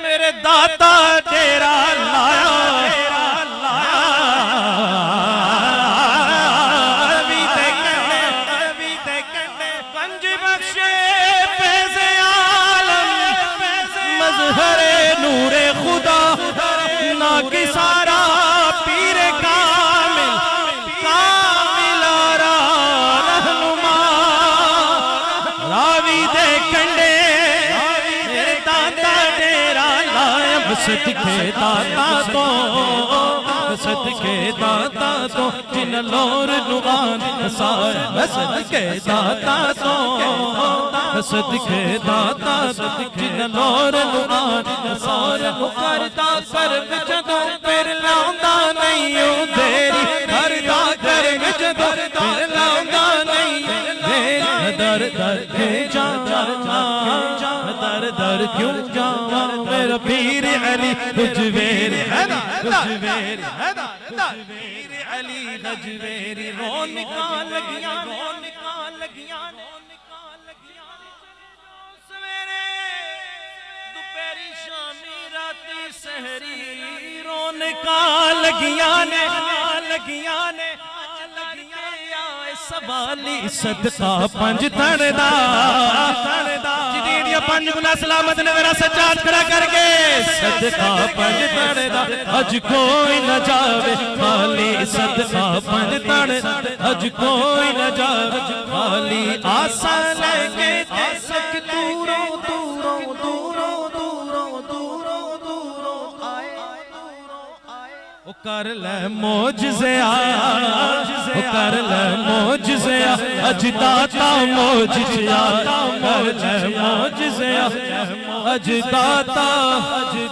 میرے داتا ڈیرا لایا پنج بخشے فیض عالم مظہر نور خدا نا کی سارا پیر کامل کامل آرا رہنما راوی دے کنڈے میرے داتا ڈیرا لایا صدقے داتا تو صدقے داتا تو جن لور نوان سارا صدقے داتا تو صدقے داتا تو جن لور نوان سارا کرتا کرم جدوں پھر لاؤندا نہیں ہوں دیری کرتا کرم جدوں پھر لاؤندا نہیں دیری در در کے جانا در در کیوں جانا میرا پیر علی حجویری حجویری پیر علی حجویری رو نکال لگیاں سویرے دوپہری شامی راتی سحری رو نکال لگیاں نے سوالی صدقہ پنج تھڑدا جدیدیا پنج گنا سلامت نے میرا سجاد کھڑا کر کے صدقہ پنج تھڑدا اج کوئی نہ جاوے خالی صدقہ پنج تھڑدا اج کوئی نہ جاوے خالی آسا لے کے تک دوروں دوروں دوروں دوروں دوروں دوروں آئے او کر لے معجزے او کر لے معجزے اج داتا معجزے کر لے معجزے اج داتا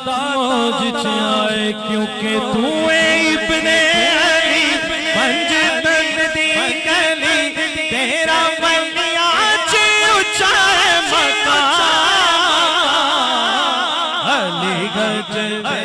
معجزے آئے کیونکہ تو اے ابن علی پنج تن دی گلی تیرا ولیاں چ اونچا ہے مقام علی گڑھ